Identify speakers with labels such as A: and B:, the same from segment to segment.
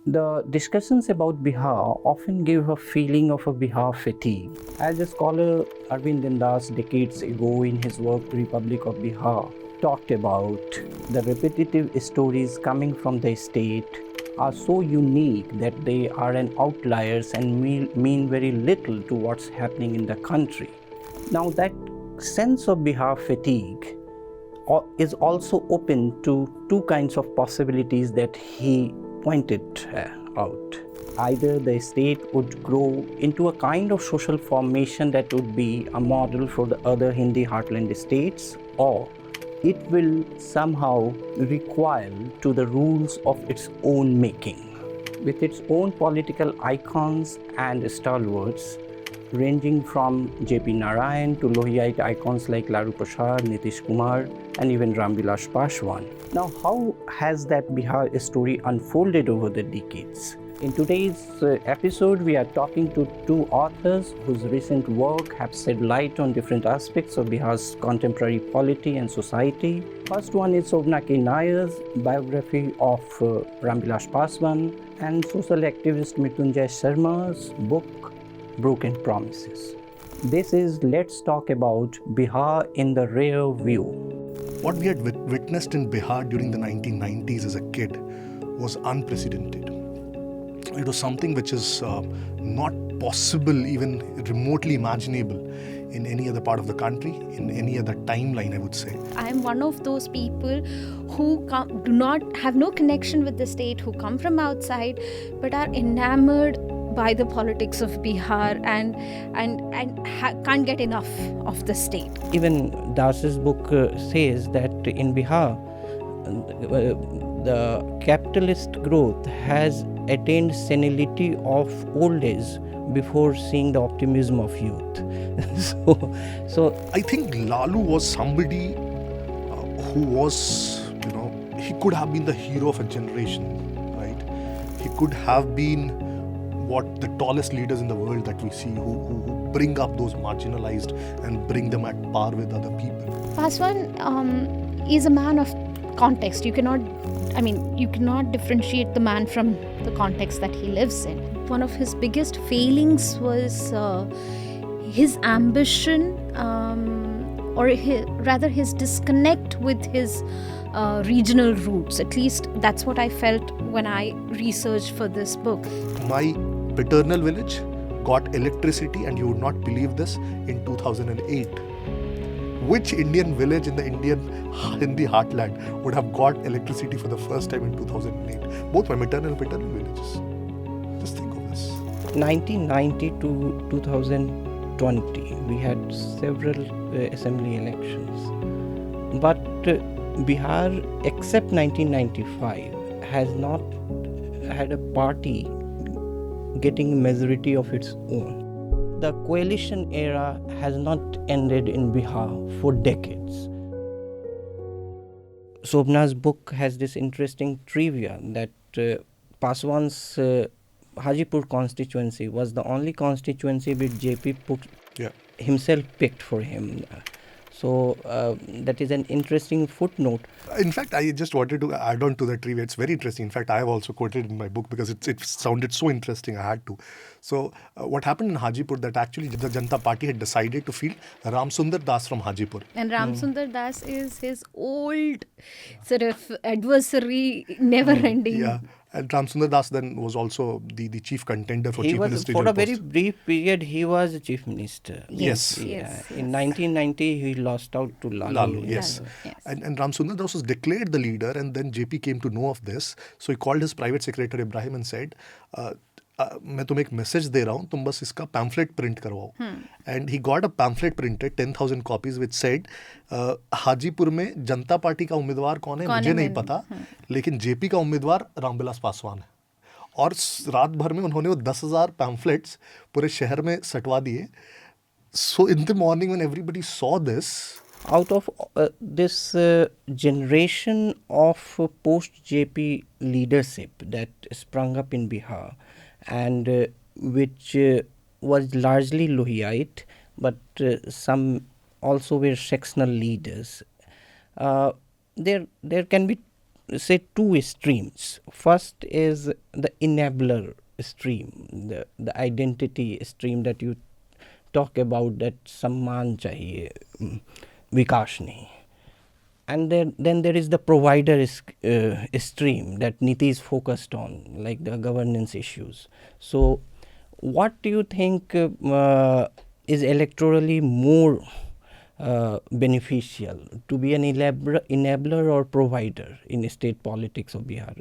A: The discussions about Bihar often give a feeling of a Bihar fatigue. As a scholar Arvind Das decades ago in his work Republic of Bihar talked about, the repetitive stories coming from the state are so unique that they are an outliers and mean very little to what's happening in the country. Now that sense of Bihar fatigue is also open to two kinds of possibilities that he pointed out. Either the state would grow into a kind of social formation that would be a model for the other Hindi heartland states, or it will somehow recoil to the rules of its own making, with its own political icons and stalwarts, ranging from J.P. Narayan to Lohiyite icons like Lalu Prasad, Nitish Kumar, and even Ram Vilas Paswan. Now, how has that Bihar story unfolded over the decades? In today's episode, we are talking to two authors whose recent work have shed light on different aspects of Bihar's contemporary polity and society. First one is Shobhna K Nair's biography of Ram Vilas Paswan and social activist Mrityunjay Sharma's book Broken Promises. This is Let's Talk About Bihar in the Rear View.
B: What we had witnessed in Bihar during the 1990s as a kid was unprecedented. It was something which is not possible, even remotely imaginable in any other part of the country, in any other timeline, I would say.
C: I am one of those people who have no connection with the state, who come from outside, but are enamored by the politics of Bihar and can't get enough of the state.
A: Even Das's book says that in Bihar, the capitalist growth has attained senility of old age before seeing the optimism of youth. so
B: I think Lalu was somebody who was, he could have been the hero of a generation, right? He could have been what the tallest leaders in the world that we see who bring up those marginalized and bring them at par with other people.
C: Paswan is a man of context. You cannot differentiate the man from the context that he lives in. One of his biggest failings was his ambition, his disconnect with his regional roots. At least that's what I felt when I researched for this book.
B: My paternal village got electricity, and you would not believe this, in 2008. Which Indian village in the Hindi heartland would have got electricity for the first time in 2008? Both my maternal and paternal villages. Just think of this.
A: 1990 to 2020, we had several assembly elections. But Bihar, except 1995, has not had a party getting a majority of its own. The coalition era has not ended in Bihar for decades. Shobhna's book has this interesting trivia that Paswan's Hajipur constituency was the only constituency which JP himself picked for him. So that is an interesting footnote.
B: In fact, I just wanted to add on to that trivia. It's very interesting. In fact, I have also quoted it in my book because it sounded so interesting I had to. So what happened in Hajipur, that actually the Junta party had decided to field Ram Sundar Das from Hajipur.
C: And Ram Sundar Das is his old sort of adversary, never-ending.
B: Yeah. And Ram Sundar Das then was also the chief contender for chief minister.
A: For a very brief period, he was chief minister.
B: Yes.
A: In 1990, he lost out to Lalu.
B: Yes. And Ram Sundar Das was declared the leader, and then JP came to know of this. So he called his private secretary Ibrahim and said, मैं तुम्हें एक message दे रहा हूँ, तुम बस इसका pamphlet print करवाओ. And he got a pamphlet printed 10,000 copies which said Hajipur में जनता पार्टी का उम्मीदवार कौन है मुझे नहीं पता, लेकिन जेपी का उम्मीदवार रामविलास पासवान है. और रात भर में उन्होंने वो 10,000 पैम्फलेट्स पूरे शहर में सटवा दिए. So in the morning when everybody saw this,
A: out of this generation of post-JP leadership that sprung up in Bihar, and which was largely Lohiyite, but some also were sectional leaders. There can be say two streams. First is the enabler stream, the identity stream that you talk about, that सम्मान चाहिए, विकास नहीं. And then there is the provider stream that Nitish focused on, like the governance issues. So what do you think is electorally more beneficial, to be an enabler or provider in state politics of Bihar?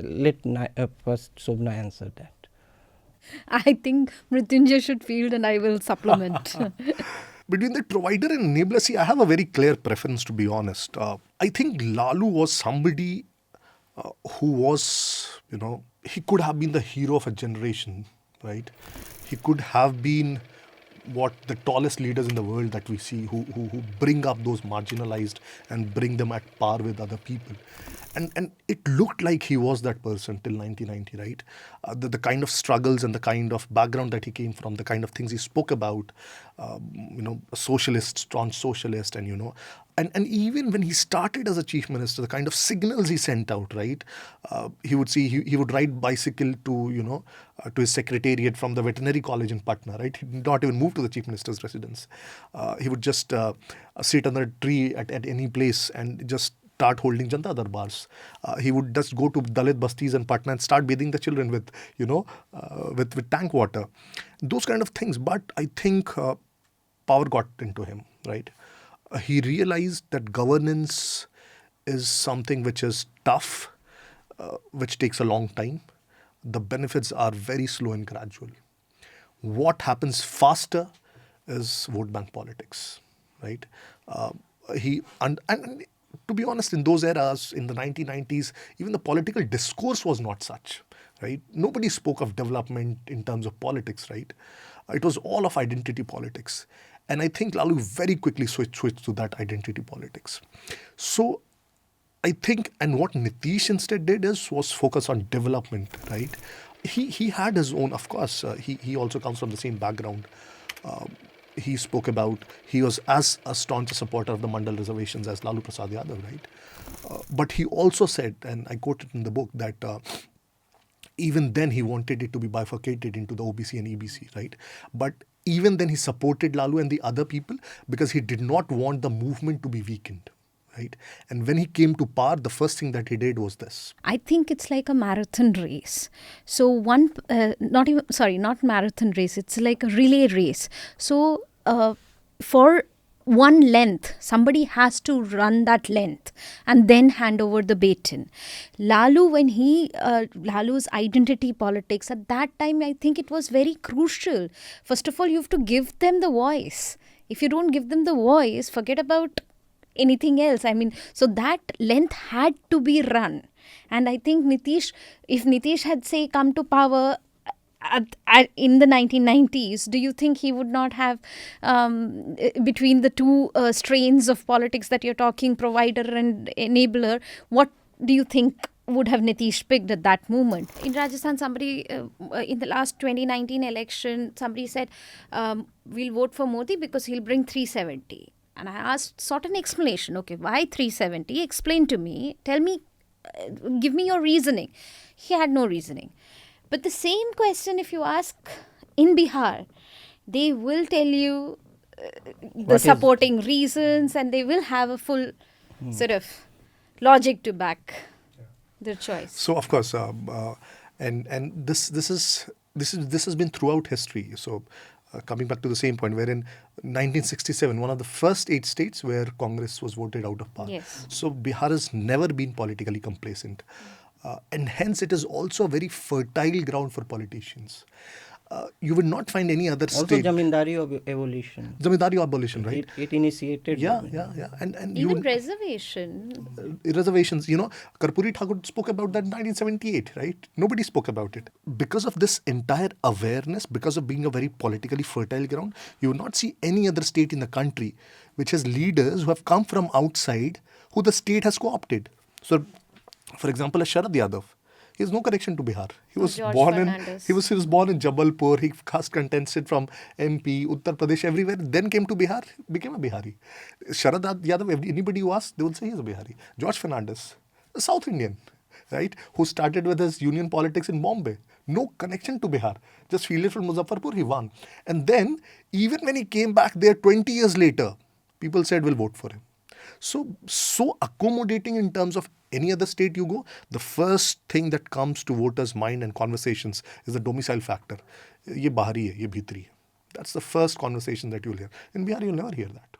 A: Let first Shobhna answer that.
C: I think Mrityunjay should field and I will supplement.
B: Between the provider and enabler, see, I have a very clear preference, to be honest. I think Lalu was somebody who was, he could have been the hero of a generation, right? He could have been what the tallest leaders in the world that we see, who bring up those marginalized and bring them at par with other people. And it looked like he was that person till 1990, right? The kind of struggles and the kind of background that he came from, the kind of things he spoke about, socialist, staunch socialist, and and even when he started as a chief minister, the kind of signals he sent out, right? He would ride bicycle to to his secretariat from the veterinary college in Patna, right? He did not even move to the chief minister's residence. He would just sit under a tree at any place and just start holding junta darbars. He would just go to Dalit bastis in Patna and start bathing the children with with tank water. Those kind of things. But I think power got into him, right? He realized that governance is something which is tough, which takes a long time. The benefits are very slow and gradual. What happens faster is vote bank politics, right? And to be honest, in those eras, in the 1990s, even the political discourse was not such, right? Nobody spoke of development in terms of politics, right? It was all of identity politics. And I think Lalu very quickly switched to that identity politics. So I think, and what Nitish instead did was focus on development, right? He had his own, of course, he also comes from the same background. He spoke about, he was as a staunch supporter of the Mandal reservations as Lalu Prasad Yadav, right? But he also said, and I quote it in the book, that even then he wanted it to be bifurcated into the OBC and EBC, right? But even then he supported Lalu and the other people because he did not want the movement to be weakened, right? And when he came to power, the first thing that he did was this.
C: I think it's like a marathon race. So not marathon race, it's like a relay race. So for one length, somebody has to run that length and then hand over the baton. Lalu, when Lalu's identity politics, at that time, I think it was very crucial. First of all, you have to give them the voice. If you don't give them the voice, forget about anything else. I mean, so that length had to be run. And I think if Nitish had, say, come to power in the 1990s, do you think he would not have, between the two strains of politics that you're talking, provider and enabler, what do you think would have Nitish picked at that moment? In Rajasthan, somebody, in the last 2019 election, somebody said, we'll vote for Modi because he'll bring 370. And I asked, sought an explanation. Okay, why 370? Explain to me. Tell me, give me your reasoning. He had no reasoning. But the same question, if you ask in Bihar, they will tell you the supporting reasons, and they will have a full sort of logic to back their choice.
B: So of course, and this has been throughout history. So coming back to the same point, where in 1967, one of the first 8 states where Congress was voted out of power.
C: Yes.
B: So Bihar has never been politically complacent. And hence it is also a very fertile ground for politicians. You will not find any other
A: also
B: state.
A: Zamindari abolition.
B: Zamindari abolition, right?
A: It initiated.
B: Yeah. And
C: even reservations.
B: Karpuri Thakur spoke about that in 1978, right? Nobody spoke about it. Because of this entire awareness, because of being a very politically fertile ground, you will not see any other state in the country which has leaders who have come from outside, who the state has co-opted. So, for example, Sharad Yadav, he has no connection to Bihar. He was born in Jabalpur. He cast contested from MP, Uttar Pradesh, everywhere. Then came to Bihar, became a Bihari. Sharad Yadav, anybody who asks, they will say he is a Bihari. George Fernandez, a South Indian, right, who started with his union politics in Bombay. No connection to Bihar. Just fielded from Muzaffarpur, he won. And then, even when he came back there 20 years later, people said, we'll vote for him. So accommodating in terms of any other state you go, the first thing that comes to voters' mind and conversations is the domicile factor. ये बाहरी है, ये भीतरी है. That's the first conversation that you'll hear. In Bihar, you'll never hear that.